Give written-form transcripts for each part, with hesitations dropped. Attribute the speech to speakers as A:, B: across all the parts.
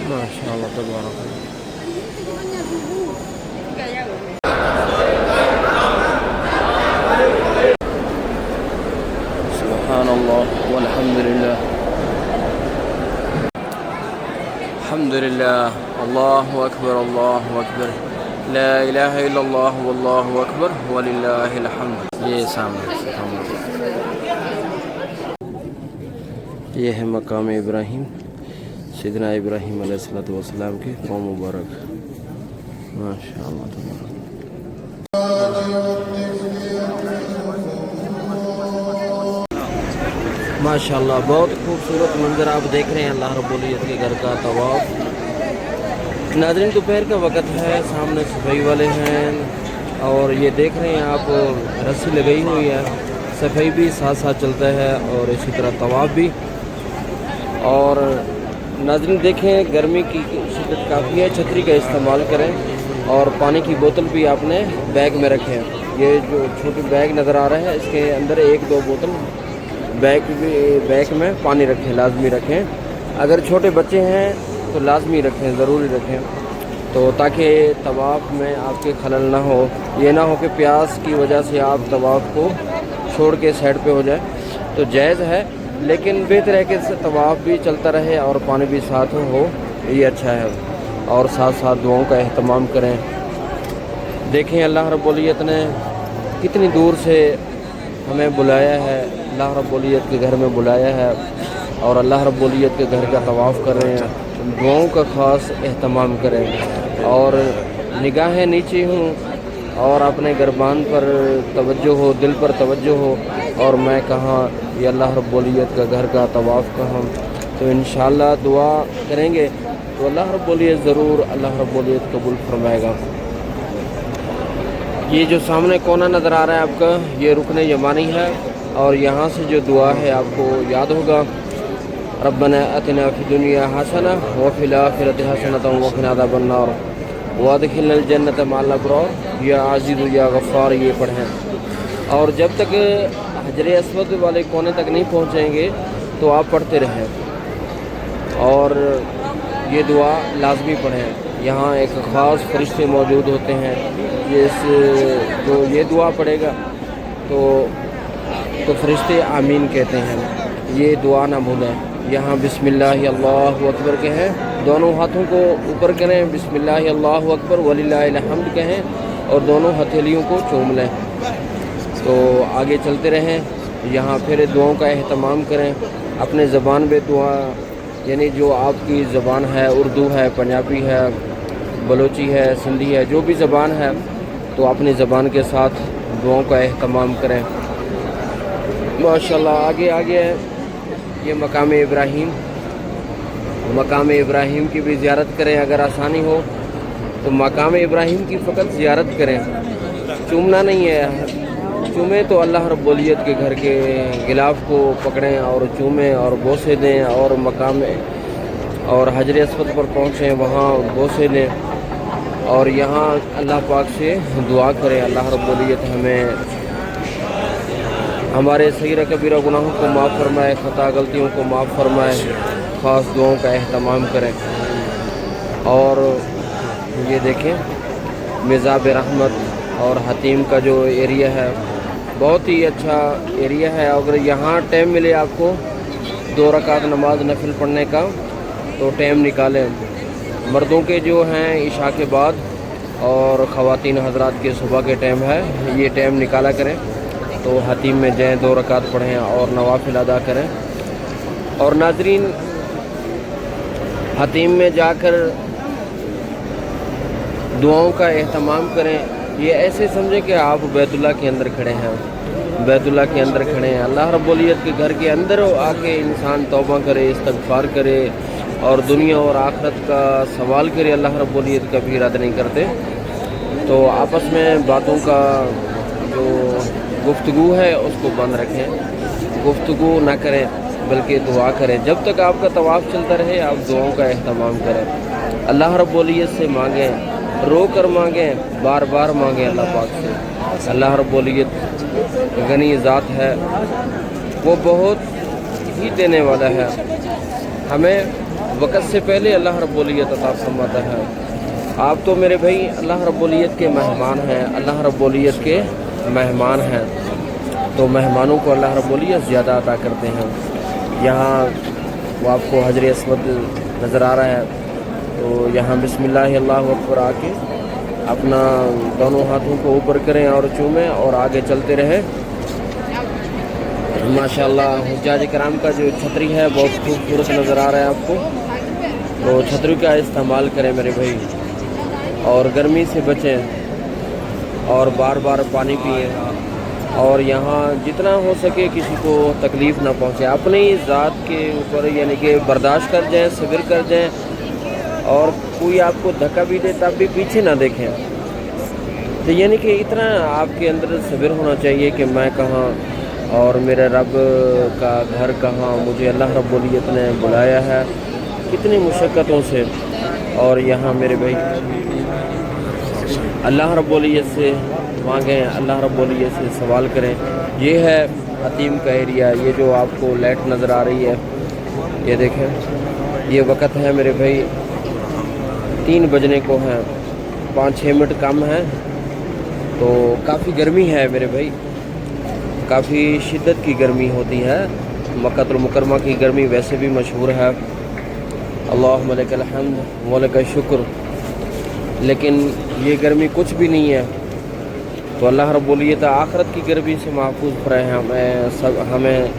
A: माशाअल्लाह तबारक सुब्हानल्लाह वल्हम्दुलिल्लाह अल्हम्दुलिल्लाह अल्लाहु अकबर ला इलाहा इल्लल्लाह वल्लाहु अकबर वलिल्लाहिल हम्द। ये सामने ये है मकाम इब्राहिम, सैयदना इब्राहिम अलैहिस्सलातु वस्सलाम के कौम मुबारक। माशाअल्लाह माशाअल्लाह बहुत खूबसूरत मंजर आप देख रहे हैं अल्लाह रब्बुल इज़्ज़त के घर का तवाफ। नाज़रीन दोपहर का वक़्त है, सामने सफाई वाले हैं और ये देख रहे हैं आप रस्सी लगाई हुई है, सफाई भी साथ साथ चलता है और इसी तरह तवाफ भी। और नाज़रीन देखें गर्मी की शिद्दत काफ़ी है, छतरी का इस्तेमाल करें और पानी की बोतल भी आपने बैग में रखें। ये जो छोटी बैग नज़र आ रहा है इसके अंदर 1-2 बोतल बैग में पानी रखें, लाजमी रखें। अगर छोटे बच्चे हैं तो लाजमी रखें, ज़रूरी रखें, तो ताकि तवाफ़ में आपके खलल ना हो। ये ना हो कि प्यास की वजह से आप तवाफ़ को छोड़ के साइड पे हो जाए, तो जायज़ है, लेकिन बेहतर है कि तवाफ़ भी चलता रहे और पानी भी साथ हो, ये अच्छा है। और साथ साथ दुआओं का अहतमाम करें। देखें अल्लाह रब्बुल इज़्ज़त ने कितनी दूर से हमें बुलाया है, अल्लाह रब्बुल इज़्ज़त के घर में बुलाया है और अल्लाह रब्बुल इज़्ज़त के घर का तवाफ़ कर रहे हैं। दुआओं का ख़ास अहतमाम करें और निगाहें नीचे हों और अपने गरबान पर तवज्जो हो, दिल पर तवज्जो हो और मैं कहाँ, ये अल्लाह रब्बुल इज़्ज़त का घर का तवाफ़ कहाँ। तो इंशाअल्लाह दुआ करेंगे तो अल्लाह रब्बुल इज़्ज़त ज़रूर अल्लाह रब्बुल इज़्ज़त कबूल फरमाएगा। ये जो सामने कोना नज़र आ रहा है आपका, ये रुकने यमानी है और यहाँ से जो दुआ है आपको याद होगा, रब्बना अतिना फि दुनिया हसना व फिल आखिरति हसनतन व क़िना अज़ाबन्नार वअदखिलनल जन्नत मअल अबरार या अज़ीज़ु या गफ़्फ़ार, ये पढ़ें। और जब तक हजर अस्वद वाले कोने तक नहीं पहुँचेंगे तो आप पढ़ते रहें और ये दुआ लाजमी पढ़ें। यहाँ एक ख़ास फरिश्ते मौजूद होते हैं, जो ये दुआ पढ़ेगा तो फरिश्ते आमीन कहते हैं। ये दुआ ना भूलें। यहाँ बिस्मिल्लाह अल्लाहु अकबर कहें, दोनों हाथों को ऊपर करें, बिस्मिल्लाह अल्लाहु अकबर वलिल्लाहिल हम्द कहें और दोनों हथेलियों को चूम लें। तो आगे चलते रहें, यहाँ फिर दुआओं का अहतमाम करें। अपने ज़बान में दुआ, यानी जो आपकी ज़बान है, उर्दू है, पंजाबी है, बलोची है, सिंधी है, जो भी ज़बान है, तो अपनी ज़बान के साथ दुआओं का अहतमाम करें। माशाअल्लाह आगे ये मकाम इब्राहिम की भी ज़ियारत करें। अगर आसानी हो तो मकाम इब्राहिम की फ़कत ज़ियारत करें, चूमना नहीं है। चूमें तो अल्लाह रब्बुल इज़्ज़त के घर के गिलाफ़ को पकड़ें और चूमें और बोसे दें और मकाम और हजर अस्वद पर पहुँचें, वहाँ बोसे लें और यहाँ अल्लाह पाक से दुआ करें, अल्लाह रब्बुल इज़्ज़त हमें हमारे सगीरा कबीरा गुनाहों को माफ़ फरमाए, ख़ता गलतियों को माफ़ फरमाए। ख़ास दुआओं का अहतमाम करें। और ये देखें मिज़ाब रहमत और हतीम का जो एरिया है, बहुत ही अच्छा एरिया है। अगर यहाँ टाइम मिले आपको 2 रकात नमाज नफिल पढ़ने का तो टाइम निकालें। मर्दों के जो हैं इशा के बाद और ख़वातीन हज़रात के सुबह के टाइम है, ये टाइम निकाला करें तो हतीम में जाएँ, 2 रकात पढ़ें और नवाफिल अदा करें। और नाज़रीन हतीम में जाकर दुआओं का अहतमाम करें। ये ऐसे समझें कि आप बैतुल्लाह के अंदर खड़े हैं, बैतुल्लाह के अंदर खड़े हैं। अल्लाह रब्बुल इज़्ज़त के घर के अंदर आके इंसान तौबा करे, इस्तग़फ़ार करे और दुनिया और आखिरत का सवाल करे। अल्लाह रब्बुल इज़्ज़त कभी रद्द नहीं करते। तो आपस में बातों का जो गुफ्तगू है उसको बंद रखें, गुफ्तगू ना करें बल्कि दुआ करें। जब तक आपका तवाफ़ चलता रहे आप दुआओं का अहतमाम करें। अल्लाह रब्बुल इज़्ज़त से मांगें, रो कर मांगें, बार बार मांगें अल्लाह पाक से। अल्लाह रब्बुल इज़्ज़त गनी ज़ात है, वो बहुत ही देने वाला है। हमें वक़्त से पहले अल्लाह रब्बुल इज़्ज़त अता फरमाता है। आप तो मेरे भाई अल्लाह रब्बुल इज़्ज़त के मेहमान हैं, अल्लाह रब्बुल इज़्ज़त के मेहमान हैं, तो मेहमानों को अल्लाह रब्बुल इज़्ज़त ज़्यादा अता करते हैं। यहाँ वो आपको हजर अस्वद नज़र आ रहा है, तो यहाँ बिस्मिल्लाह अल्लाहु अकबर आके अपना दोनों हाथों को ऊपर करें और चूमें और आगे चलते रहें। माशाअल्लाह हुज्जाज कराम का जो छतरी है बहुत खूबसूरत नज़र आ रहा है आपको, तो छतरी का इस्तेमाल करें मेरे भाई, और गर्मी से बचें और बार बार पानी पिएं, और यहाँ जितना हो सके किसी को तकलीफ़ ना पहुँचे, अपनी ज़ात के ऊपर यानी कि बर्दाश्त कर जाएं, सब्र कर जाएं, और कोई आपको धक्का भी दे तब भी पीछे ना देखें। तो यानी कि इतना आपके अंदर सब्र होना चाहिए कि मैं कहाँ और मेरे रब का घर कहाँ, मुझे अल्लाह रब्बुल इज़्ज़त ने बुलाया है कितनी मुशक्क़तों से, और यहाँ मेरे भाई अल्लाह रब्बुल इज़्ज़त से मांगें, अल्लाह रब्बुल इज़्ज़त से सवाल करें। ये है हतीम का एरिया, ये जो आपको लाइट नज़र आ रही है, ये देखें, ये वक़्त है मेरे भाई 3 बजने को हैं, 5-6 मिनट कम है, तो काफ़ी गर्मी है मेरे भाई, काफ़ी शिद्दत की गर्मी होती है। मक्कातुल मुकर्रमा की गर्मी वैसे भी मशहूर है, अल्लाहुम्मा लकल हम्द व लकल शुक्र, लेकिन ये गर्मी कुछ भी नहीं है। तो अल्लाह रब्बुल इज़्ज़त आखिरत की गर्मी से महफूज फराए हमें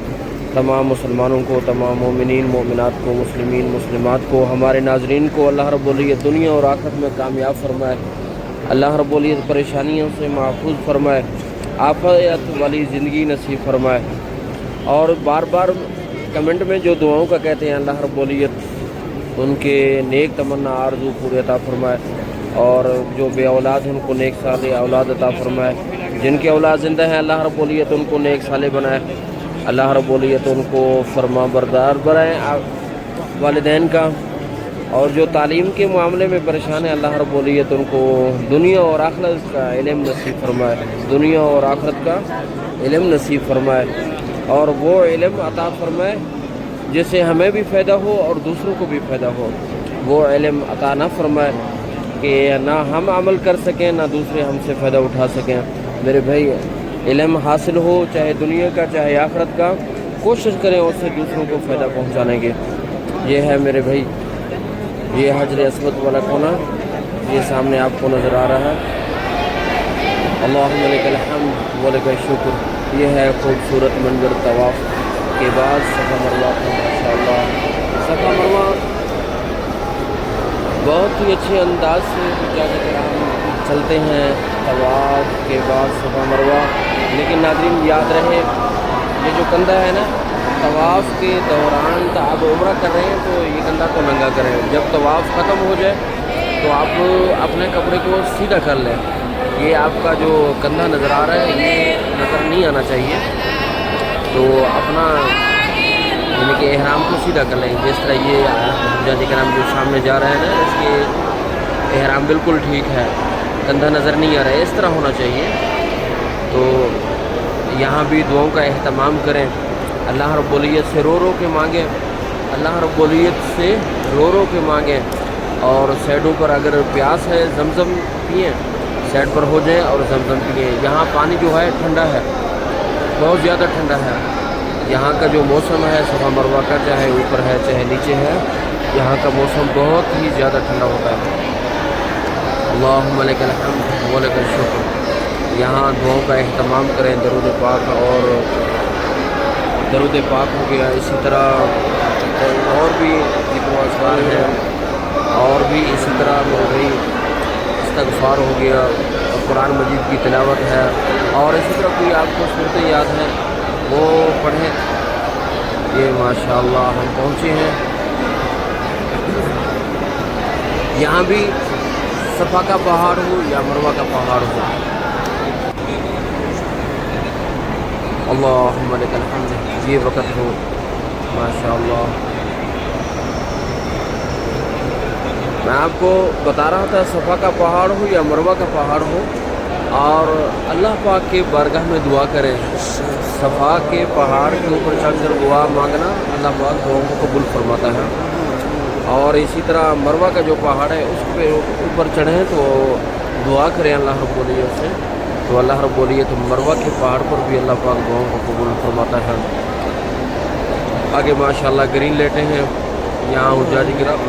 A: तमाम मुसलमानों को, तमाम मोमिनीन मोमिनात को, मुस्लिमीन मुस्लिमात को, हमारे नाज़रीन को अल्लाह रब्बुल इज़्ज़त दुनिया और आखिरत में कामयाब फरमाए। अल्लाह रब्बुल इज़्ज़त परेशानियों से महफूज फरमाए, आफत वाली ज़िंदगी नसीब फरमाए। और बार बार कमेंट में जो दुआओं का कहते हैं अल्लाह रब्बुल इज़्ज़त उनके नेक तमन्ना आरज़ू पूरे अता फरमाए, और जो बे औलाद हैं उनको नेक साले औलाद अता फरमाए, जिनके औलाद ज़िंदा हैं अल्लाह रब्बुल इज़्ज़त उनको नेक साले बनाए, अल्लाह रब्बुल इज़्ज़त उनको फरमा बरदार बनाए वालिदैन का, और जो तालीम के मामले में परेशान है अल्लाह रब्बुल इज़्ज़त उनको दुनिया और आखिरत का इल्म नसीब फरमाए, दुनिया और आखिरत का इल्म नसीब फरमाए, और वो इल्म अता फरमाए जिससे हमें भी फ़ायदा हो और दूसरों को भी फ़ायदा हो। वो इल्म अता ना फरमाए कि ना हम अमल कर सकें ना दूसरे हमसे फ़ायदा उठा सकें। मेरे भाई इल्म हासिल हो, चाहे दुनिया का चाहे आखिरत का, कोशिश करें उससे दूसरों को फ़ायदा पहुँचाने की। ये है मेरे भाई, ये हजर अस्वद वाला कोना, ये सामने आपको नज़र आ रहा है। अल्लाहुम्मा लकल हम्द व लकल शुक्र। ये है खूबसूरत मंजर तवाफ़ के बाद सफ़ा मरवा का। माशाअल्लाह सफ़ा मरवा बहुत ही अच्छे अंदाज से हम चलते हैं तवाफ़ के बाद सफ़ा मरवा। लेकिन नाज़रीन याद रहे, ये जो कंधा है ना, तवाफ़ के दौरान तो आप उम्रा कर रहे हैं तो ये कंधा को नंगा करें, जब तवाफ़ ख़त्म हो जाए तो आप अपने कपड़े को सीधा कर लें। ये आपका जो कंधा नज़र आ रहा है ये नज़र नहीं आना चाहिए, तो अपना यानी कि एहराम को सीधा कर लें। जिस तरह ये हुज्जाज कराम जो सामने जा रहे हैं ना, इसके एहराम बिल्कुल ठीक है, कंधा नज़र नहीं आ रहा है, इस तरह होना चाहिए। तो यहाँ भी दुआओं का एहतमाम करें, अल्लाह रब्बुल इज़्ज़त से रो रो के मांगें, अल्लाह रब्बुल इज़्ज़त से रो रो के मांगें। और साइडों पर अगर प्यास है जमज़म पिए, साइड पर हो जाए और जमज़म पिए। यहाँ पानी जो है ठंडा है, बहुत ज़्यादा ठंडा है। यहाँ का जो मौसम है सफ़ा मरवा का, चाहे ऊपर है चाहे नीचे है, यहाँ का मौसम बहुत ही ज़्यादा ठंडा होता है। अल्लाहुम्मा लकल हम्द व लकल शुक्र। यहाँ दुआओं का एहतमाम करें, दरूद पाक, और दरूद पाक हो गया, इसी तरह और भी ज़िक्र अज़कार हैं, और भी इसी तरह मेरे भाई इस्तग़फ़ार हो गया, और कुरान मजीद की तिलावत है, और इसी तरह कोई आपको सूरतें याद हैं वो पढ़ें। ये माशाअल्लाह हम पहुँचे हैं, यहाँ भी सफ़ा का पहाड़ हो या मरवा का पहाड़ हो, अल्लाहुम्मा लकल हम्द, ये वक़्त हो माशाअल्लाह। मैं आपको बता रहा था सफ़ा का पहाड़ हो या मरवा का पहाड़ हो, और अल्लाह पाक के बारगाह में दुआ करें। सफ़ा के पहाड़ के ऊपर चढ़कर दुआ मांगना अल्लाह पाक दुआओं को कबूल फरमाता है। اور اسی طرح مروہ کا جو پہاڑ ہے اس پہ اوپر چڑھیں تو دعا کریں اللہ رب العزت سے، تو اللہ رب العزت مروہ کے پہاڑ پر بھی اللہ پاک دعاؤں کو قبول فرماتا ہے۔ آگے ماشاءاللہ گرین لیٹیں ہیں، یہاں حجاج کرام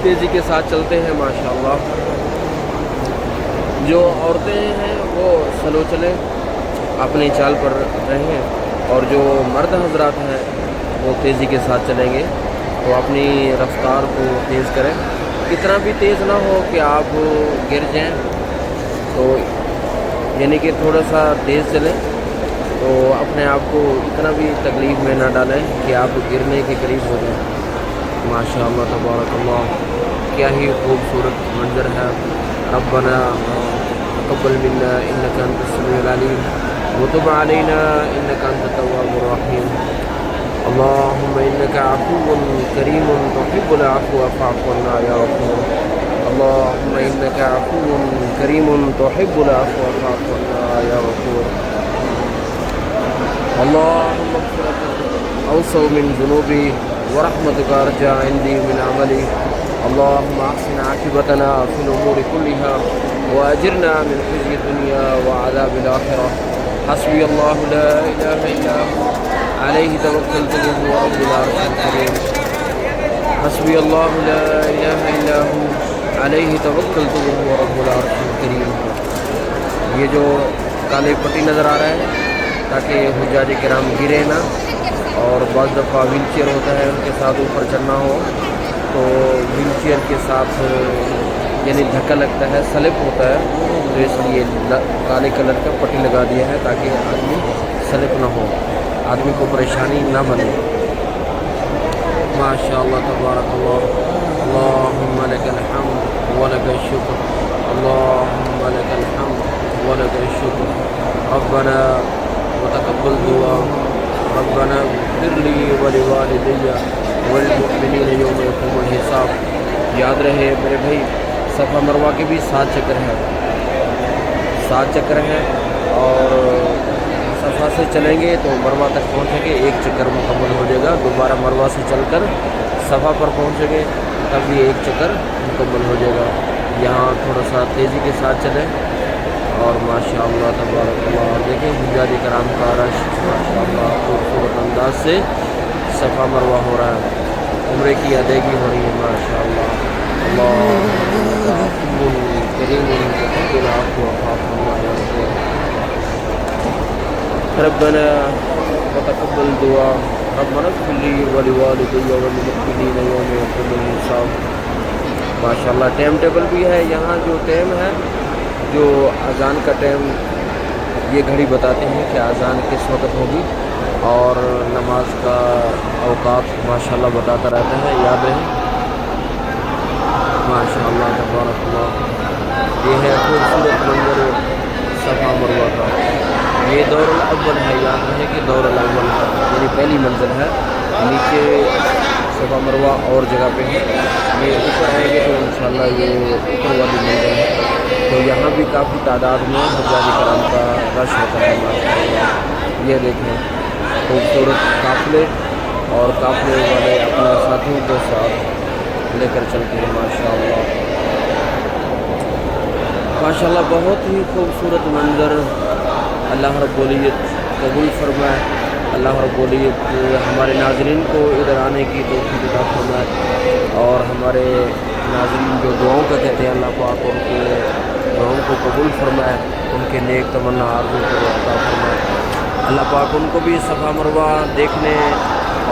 A: تیزی کے ساتھ چلتے ہیں ماشاءاللہ۔ جو عورتیں ہیں وہ سلو چلیں، اپنی چال پر رہیں، اور جو مرد حضرات ہیں وہ تیزی کے ساتھ چلیں گے تو اپنی رفتار کو تیز کریں، اتنا بھی تیز نہ ہو کہ آپ گر جائیں، تو یعنی کہ تھوڑا سا تیز چلیں، تو اپنے آپ کو اتنا بھی تکلیف میں نہ ڈالیں کہ آپ گرنے کے قریب ہو جائیں۔ ماشاءاللہ تبارک اللہ، کیا ہی خوبصورت منظر ہے۔ ربنا تقبل منا انك انت السميع العليم وتب علينا انك انت التواب الرحيم اللهم انك عفو كريم تحب العفو فاعف عنا يا غفور اللهم انك عفو كريم تحب العفو فاعف عنا يا غفور اللهم اغفرك اوسع من ذنوبي ورحمتك ارجع عندي من عملي اللهم احسن عاقبتنا في الامور كلها واجرنا من خزي الدنيا وعذاب الاخره حسبي الله لا اله الا هو عليه توكلت وهو رب العرش الكريم حسبي الله لا اله الا هو عليه توكلت وهو رب العرش الكريم۔ یہ جو کالے پٹی نظر آ رہا ہے تاکہ حجاج کرام گرے نہ، اور بعض دفعہ ویل چیئر ہوتا ہے ان کے ساتھ اوپر چڑھنا ہو تو ویل چیئر کے ساتھ یعنی دھکا لگتا ہے، سلپ ہوتا ہے، تو اس لیے کالے کلر کا پٹی لگا دیا ہے تاکہ آدمی سلپ نہ ہو، آدمی کو پریشانی نہ بنے۔ ماشاءاللہ تبارک اللہ، اللہم لک الحمد ولک الشکر، اللہم لک الحمد ولک الشکر ربنا وتقبل دعا ربنا اغفر لی ولوالدی والمؤمنین یوم یقوم الحساب۔ یاد رہے میرے بھائی، صفا مروہ کے بھی 7 چکر ہیں، 7 چکر ہیں، اور صفا سے چلیں گے تو مروہ تک پہنچیں گے، 1 چکر مکمل ہو جائے گا، دوبارہ مروہ سے چل کر صفا پر پہنچیں گے تب بھی 1 چکر مکمل ہو جائے گا۔ یہاں تھوڑا سا تیزی کے ساتھ چلیں، اور ماشاءاللہ تبارک اللہ دیکھیں حجاج کرام کا رش ماشاءاللہ خوبصورت انداز سے صفا مروہ ہو رہا ہے، عمرے کی ادائیگی ہو رہی ہے ماشاءاللہ۔ اللہ کریم ربنا وتقبل دعا ربنا اغفر لی ولوالدی والمؤمنین یوم یقوم الحساب۔ ماشاءاللہ ٹائم ٹیبل بھی ہے یہاں، جو ٹائم ہے، جو اذان کا ٹائم یہ گھڑی بتاتے ہیں کہ اذان کس وقت ہوگی، اور نماز کا اوقات ماشاءاللہ بتاتا رہتا ہے، یاد رہے ماشاءاللہ تبارک اللہ۔ یہ ہے خوبصورت منظر صفا مروہ کا، یہ دور الاول ہے، یاد رہے کہ دور الاول یعنی پہلی منزل ہے، نیچے صفا مروہ اور جگہ پہ ہے، یہ اوپر آئیں گے تو انشاءاللہ یہ اوپر والی منزل ہے، تو یہاں بھی کافی تعداد میں حجاج کرام کا رش ہوتا ہے ماشاءاللہ۔ یہ دیکھیں خوبصورت قافلے، اور قافلے والے اپنے ساتھیوں کے ساتھ لے کر چلتے ہیں ماشاءاللہ۔ ماشاءاللہ بہت ہی خوبصورت منظر، اللہ رب العزت قبول فرمائے، اللہ رب العزت ہمارے ناظرین کو ادھر آنے کی توفیق عطا فرمائے، اور ہمارے ناظرین جو دعاؤں کا کہتے ہیں اللہ پاک ان کے دعاؤں کو قبول فرمائے، ان کے نیک تمنا آرزو کو عطا فرمائے، اللہ پاک ان کو بھی صفا مروہ دیکھنے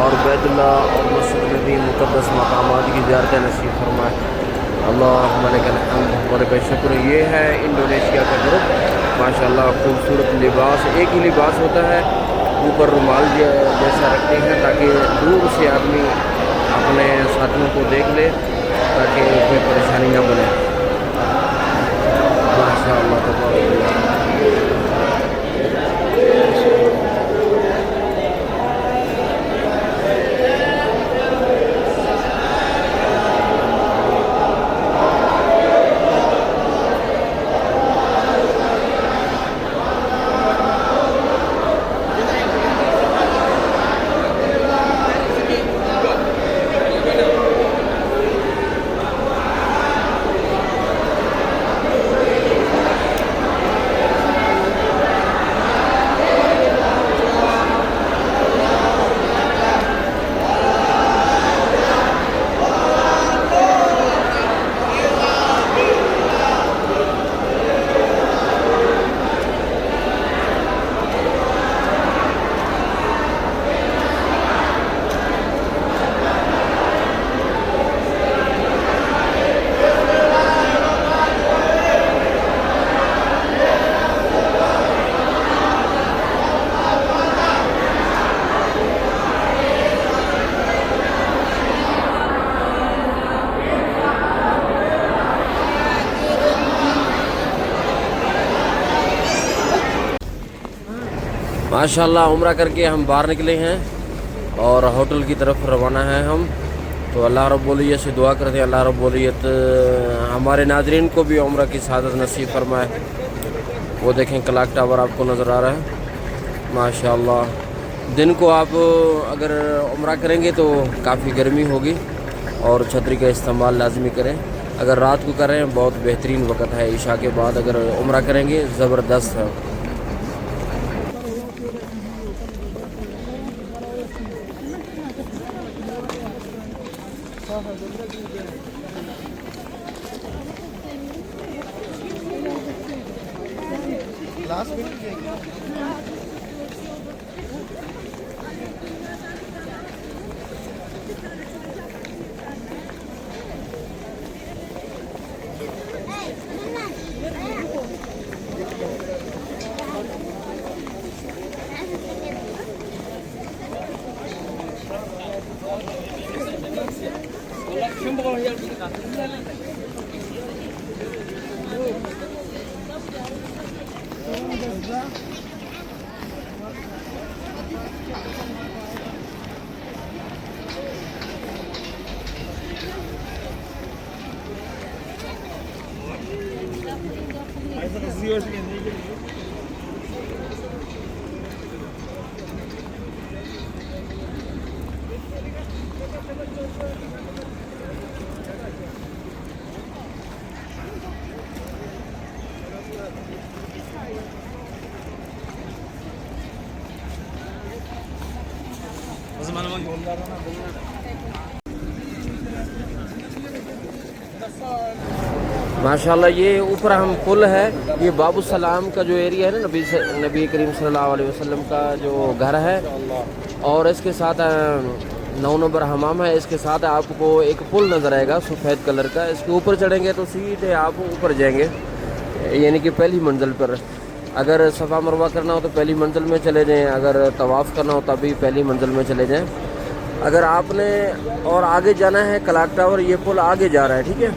A: اور بیت اللہ اور مسجد نبی مقدس مقامات کی زیارت نصیب فرمائے۔ اللہم لک الحمد ولک الشکر۔ یہ ہے انڈونیشیا کا گروپ ماشاءاللہ، خوبصورت لباس، ایک ہی لباس ہوتا ہے، اوپر رومال جیسا رکھتے ہیں تاکہ دور سے آدمی اپنے ساتھیوں کو دیکھ لے تاکہ کوئی پریشانی نہ بنے ماشاءاللہ تبارک اللہ۔ ماشاءاللہ عمرہ کر کے ہم باہر نکلے ہیں اور ہوٹل کی طرف روانہ ہیں ہم. تو اللہ رب العزت سے دعا کرتے ہیں اللہ رب العزت ہمارے ناظرین کو بھی عمرہ کی سعادت نصیب فرمائے. وہ دیکھیں کلاک ٹاور آپ کو نظر آ رہا ہے ماشاءاللہ. دن کو آپ اگر عمرہ کریں گے تو کافی گرمی ہوگی اور چھتری کا استعمال لازمی کریں. اگر رات کو کریں بہت بہترین وقت ہے, عشاء کے بعد اگر عمرہ کریں گے زبردست ہے. ماشاءاللہ یہ اوپر ہم پل ہے, یہ باب السلام کا جو ایریا ہے نا, نبی کریم صلی اللہ علیہ وسلم کا جو گھر ہے, اور اس کے ساتھ 9 نمبر حمام ہے. اس کے ساتھ آپ کو ایک پل نظر آئے گا سفید کلر کا, اس کے اوپر چڑھیں گے تو سیدھے آپ اوپر جائیں گے, یعنی کہ پہلی منزل پر. اگر صفا مروہ کرنا ہو تو پہلی منزل میں چلے جائیں, اگر طواف کرنا ہو تب بھی پہلی منزل میں چلے جائیں. اگر آپ نے اور آگے جانا ہے کلاک ٹاور, یہ پل آگے جا رہا ہے, ٹھیک ہے,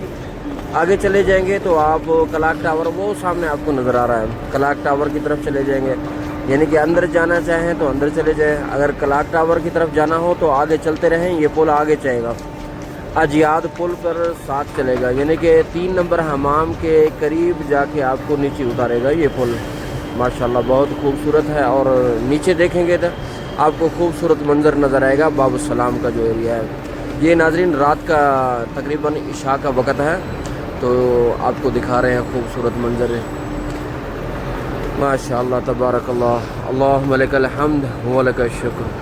A: آگے چلے جائیں گے تو آپ کلاک ٹاور وہ سامنے آپ کو نظر آ رہا ہے, کلاک ٹاور کی طرف چلے جائیں گے. یعنی کہ اندر جانا چاہیں تو اندر چلے جائیں, اگر کلاک ٹاور کی طرف جانا ہو تو آگے چلتے رہیں, یہ پل آگے چاہے گا. اجیاد پل پر ساتھ چلے گا, یعنی کہ 3 نمبر حمام کے قریب جا کے آپ کو نیچے اتارے گا یہ پل. ماشاءاللہ بہت خوبصورت ہے, اور نیچے دیکھیں گے تو آپ کو خوبصورت منظر نظر آئے گا باب السلام کا جو ایریا ہے. یہ ناظرین رات کا تقریباً عشاء کا وقت ہے, تو آپ کو دکھا رہے ہیں خوبصورت منظر. ماشاءاللہ تبارک اللہ, اللہم لک الحمد و لک الشکر.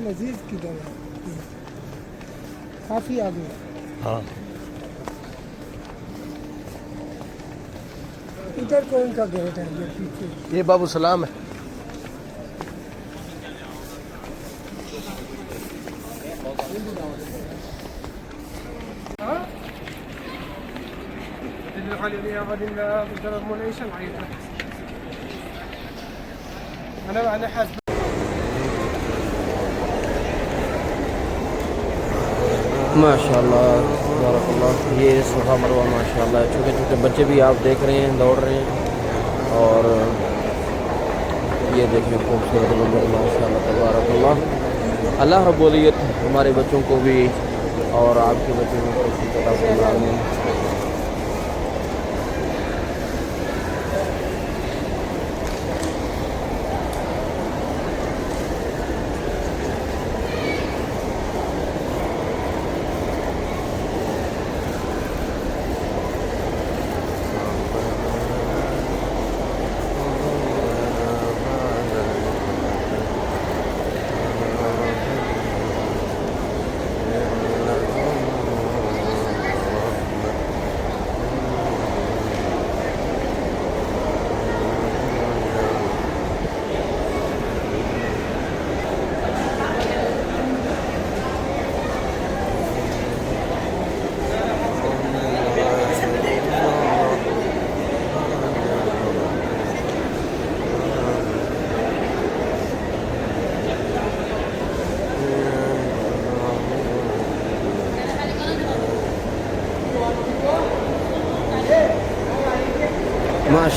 B: لذیذ کدھر ہے, کافی آگے.
C: ہاں
B: ادھر کون کا گیٹ ہے یہ پیچھے؟
C: یہ باب السلام ہے.
A: ماشاءاللہ تبارک اللہ, یہ صفا مروہ ماشاءاللہ, چھوٹے چھوٹے بچے بھی آپ دیکھ رہے ہیں دوڑ رہے ہیں, اور یہ دیکھیں خوبصورت منظر ماشاءاللہ تبارک اللہ. اللہ رب العزت ہمارے بچوں کو بھی اور آپ کے بچوں کو خوشی عطا فرمائے.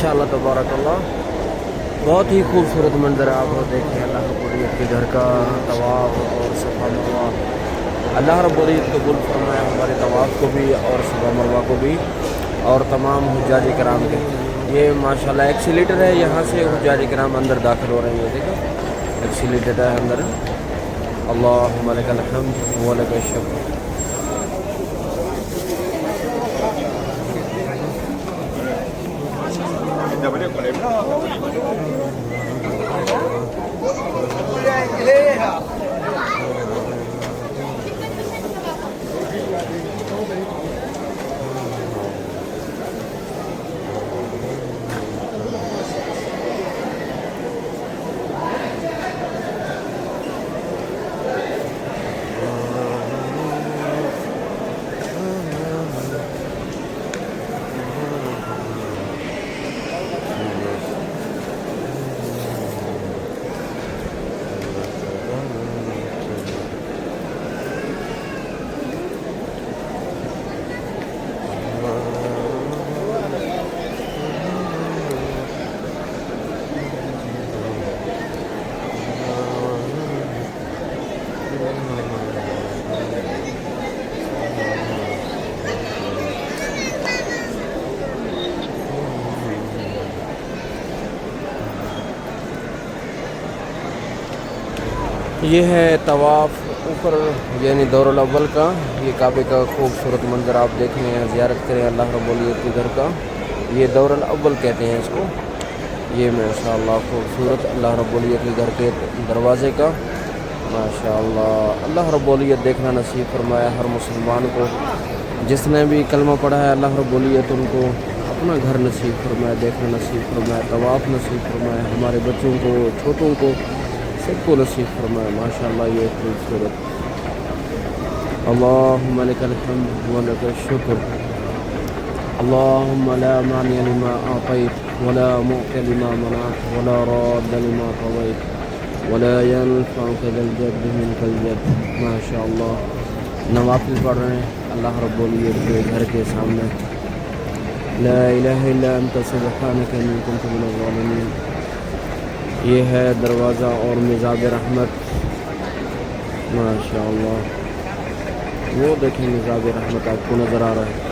A: माशाल्लाह तबारक अल्लाह, बहुत ही खूबसूरत मंजर है। आप देखें अल्लाह रब्बुल इज़्ज़त के घर का तवाफ़ और सफ़ा मरवा। अल्लाह रब्बुल इज़्ज़त कबूल फरमाए हमारे तवाफ़ को भी और सफ़ा मरवा को भी, और तमाम हुज्जाज कराम के। ये माशाल्लाह एक्सीलेटर है, यहाँ से हुज्जाज कराम अंदर दाखिल हो रहे हैं। देखो एक्सीलेटर है अंदर। अल्लाहुम्मा लकल हम्द व लकल शुक्र। ये है तवाफ़ ऊपर यानी दौरुल अव्वल का। ये काबे का खूबसूरत मंजर आप देख रहे हैं। ज़ियारत करें अल्लाह रब्बुल इज़्ज़त के घर का। ये दौरुल अव्वल कहते हैं इसको। ये माशाअल्लाह खूबसूरत अल्लाह रब्बुल इज़्ज़त के घर के दरवाज़े का माशाअल्लाह। अल्लाह रब्बुल इज़्ज़त देखना नसीब फरमाया हर मुसलमान को। जिसने भी कलमा पढ़ा है अल्लाह रब्बुल इज़्ज़त उनको अपना घर नसीब फरमाया, देखना नसीब फरमाया, तवाफ़ नसीब फरमाया। हमारे बच्चों को, छोटों को, सबको नसीब फरमाए माशाअल्लाह। ये खूबसूरत। अल्लाहुम्मा लकल हम्द व लकल शुक्र। अल्लाहुम्मा ला मानिअ लिमा अअतैत व ला मुअति लिमा मनअत व ला राद्द लिमा क़ज़ैत व ला यनफ़अु ज़ल जद्द मिनकल जद्द। माशाअल्लाह नवाफिल पढ़ रहे हैं अल्लाह रब्बुल इज़्ज़त के घर के सामने। ला इलाहा इल्ला अंत सुब्हानक इन्नी कुन्तु मिनज़ ज़ालिमीन। ये है दरवाज़ा और मिज़ाब रहमत माशाअल्लाह। वो देखें मिज़ाब रहमत आपको नज़र आ रहा है।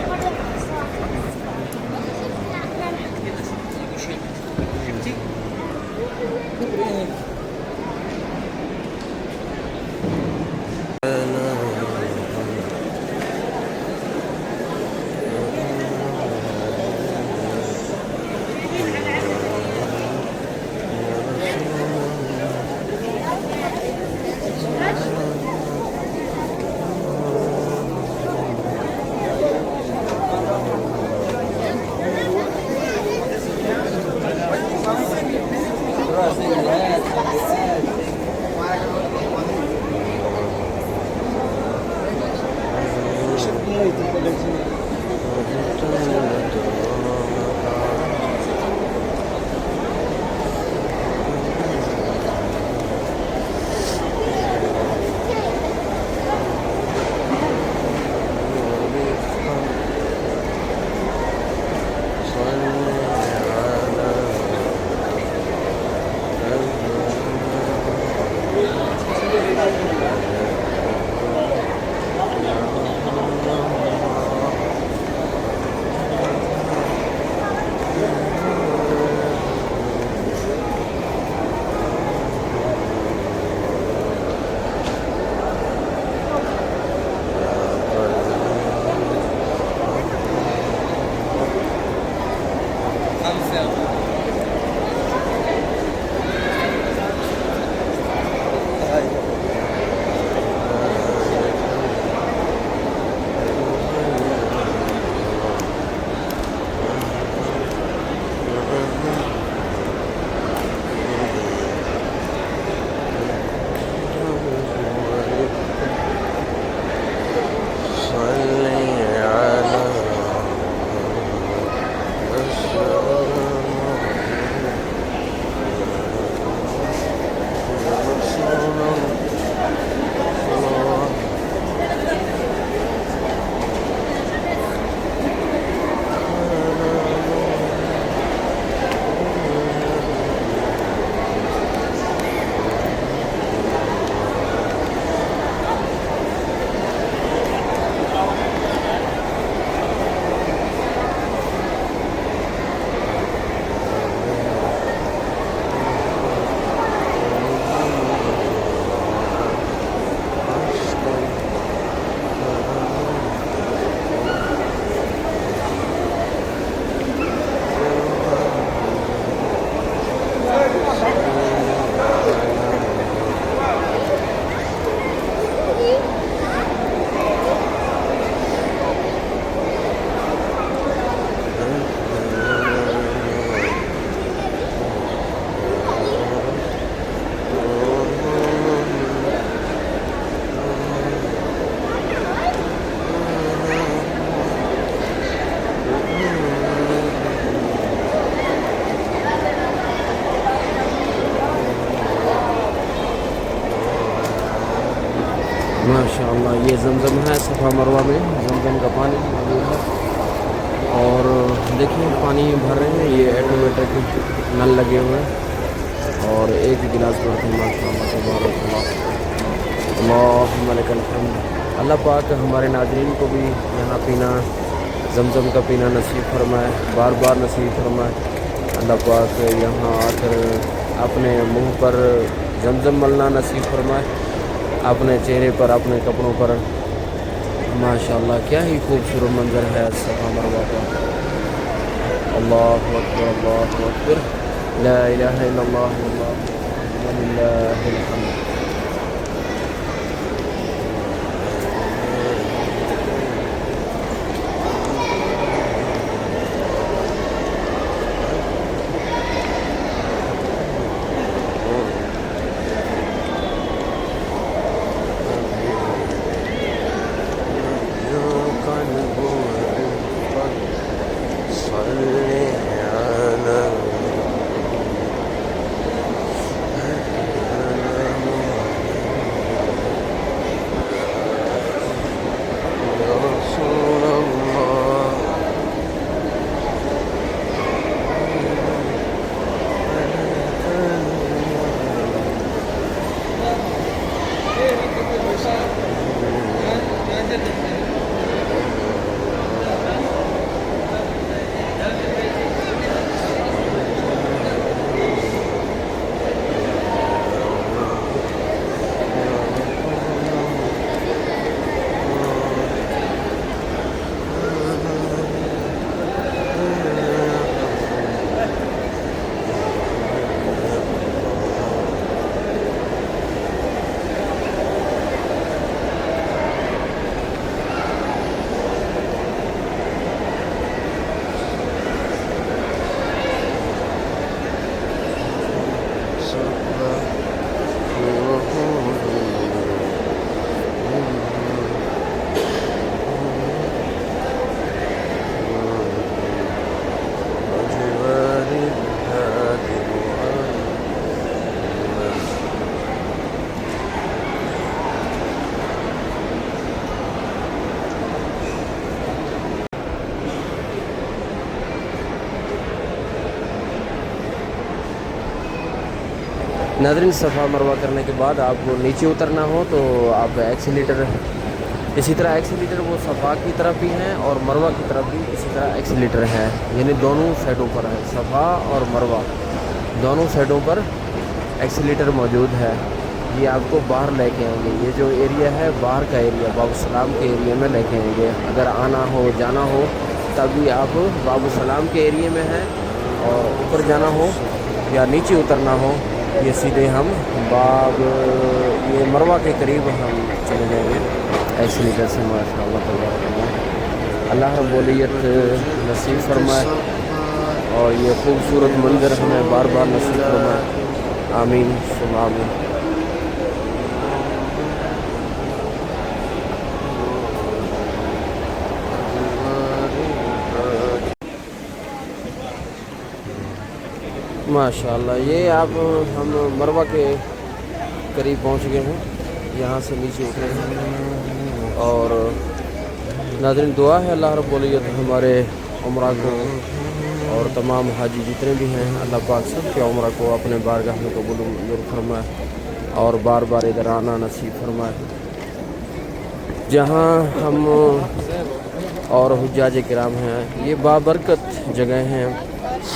A: माशाअल्लाह ये जमजम है सफ़ा मरवा में जमजम का पानी मौजूद है। और देखिए पानी भर रहे हैं, ये ऑटोमेटिक नल लगे हुए हैं और एक ही गिलास भरते हैं माशाअल्लाह तबारक अल्लाहुम्मा लकल हम्द। अल्लाह पाक हमारे नाज़रीन को भी यहाँ पीना जमजम का पीना नसीब फरमाए, बार बार नसीब फरमाए। अल्लाह पाक यहाँ आकर अपने मुंह पर जमजम मलना नसीब फरमाए, अपने चेहरे पर, अपने कपड़ों पर। माशाअल्लाह क्या ही खूबसूरत मंजर है सफ़ा मरवा का। अल्लाहु अकबर, अल्लाहु अकबर, ला इलाहा इल्लल्लाह वल्लाहु लिल्लाहिल हम्द। नाज़रीन सफ़ा मरवा करने के बाद आपको नीचे उतरना हो तो आप एक्सीलेटर, इसी तरह एक्सीलेटर वो सफ़ा की तरफ भी हैं और मरवा की तरफ भी इसी तरह एक्सीलेटर है, यानी दोनों साइडों पर है, सफ़ा और मरवा दोनों साइडों पर एक्सीलेटर मौजूद है। ये आपको बाहर लेके आएंगे, ये जो एरिया है बाहर का एरिया बाबू सलाम के एरिया में लेके आएंगे। अगर आना हो जाना हो तभी आप बाबू सलाम के एरिया में हैं, और ऊपर जाना हो या नीचे उतरना हो ये सीधे हम ये मरवा के करीब हम चले जाएंगे एक्सीलेटर से। माशाअल्लाह तबारक अल्लाह रब्बुल इज़्ज़त नसीब फरमाए और ये खूबसूरत मंजर हमें बार बार नसीब फरमाए, आमीन सुम्मा आमीन। माशाअल्लाह ये आप हम मरवा के करीब पहुंच गए हैं, यहाँ से नीचे उतरे हैं। और नाज़रीन दुआ है अल्लाह रब्बुल इज़्ज़त हमारे उम्रा को और तमाम हाजी जितने भी हैं अल्लाह पाक सब के उम्रा को अपने बारगाह में कबूल मंजूर फरमाए और बार बार इधर आना नसीब फरमाए। जहाँ हम और हुज्जाज किराम हैं, ये बाबरकत जगह हैं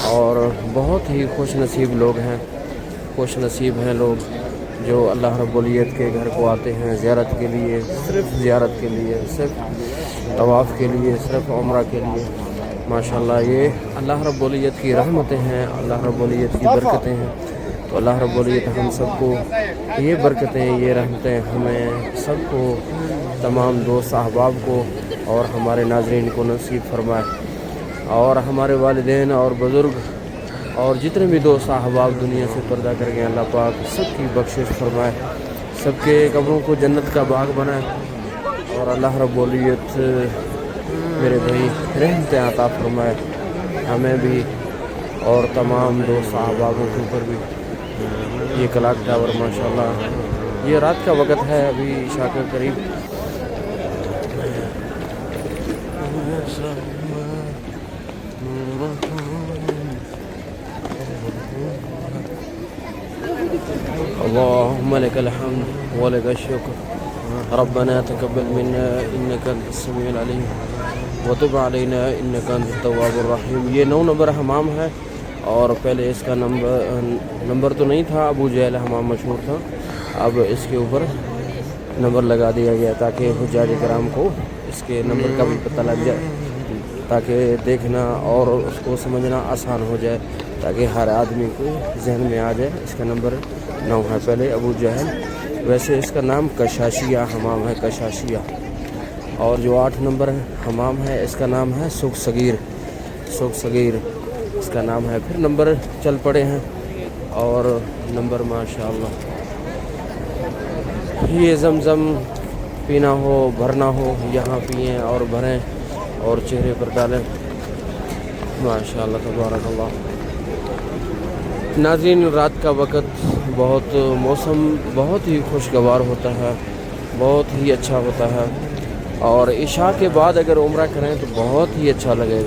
A: और बहुत ही खुश नसीब लोग हैं, खुश नसीब हैं लोग जो अल्लाह रब्बुल इज़्ज़त के घर को आते हैं ज़ियारत के लिए, सिर्फ़ ज़ियारत के लिए, सिर्फ तवाफ़ के लिए, सिर्फ उम्रा के लिए। माशाअल्लाह ये अल्लाह रब्बुल इज़्ज़त की रहमतें हैं, अल्लाह रब्बुल इज़्ज़त की बरकतें हैं। तो अल्लाह रब्बुल इज़्ज़त हम सबको ये बरकतें, ये रहमतें हमें सबको, तमाम दोस्त अहबाब को और हमारे नाज़रीन को नसीब फरमाए, और हमारे वालिदैन और बुज़ुर्ग और जितने भी दोस्त अहबाब दुनिया से पर्दा कर गए अल्लाह पाक सबकी बख्शिश फरमाए, सबके कब्रों को जन्नत का बाग बनाए, और अल्लाह रब्बुल इज़्ज़त मेरे भाई रहमतें अता फरमाए हमें भी और तमाम दोस्त अहबाबों के ऊपर भी। ये क्लॉक टावर माशाअल्लाह ये रात का वक़्त है, अभी इशा के करीब اللهم لك الحمد ولك الشكر ربنا تقبل منا انك انت السميع العليم وتب علينا انك انت التواب الرحیم. یہ 9 نمبر حمام ہے اور پہلے اس کا نمبر تو نہیں تھا, ابو جہل حمام مشہور تھا. اب اس کے اوپر نمبر لگا دیا گیا تاکہ حجاج کرام کو اس کے نمبر کا بھی پتہ لگ جائے, تاکہ دیکھنا اور اس کو سمجھنا آسان ہو جائے, تاکہ ہر آدمی کو ذہن میں آ جائے. اس کا نمبر 9 ہے پہلے ابو جہل. ویسے اس کا نام کشاشیہ حمام ہے, کشاشیہ. اور جو 8 نمبر حمام ہے اس کا نام ہے سکھ صغیر, سکھ صغیر اس کا نام ہے. پھر نمبر چل پڑے ہیں اور نمبر ماشاءاللہ. یہ زمزم پینا ہو بھرنا ہو یہاں پئیں اور بھریں اور چہرے پر ڈالیں. ماشاءاللہ تبارک اللہ. ناظرین رات کا وقت موسم بہت ہی خوشگوار ہوتا ہے, بہت ہی اچھا ہوتا ہے, اور عشاء کے بعد اگر عمرہ کریں تو بہت ہی اچھا لگے گا.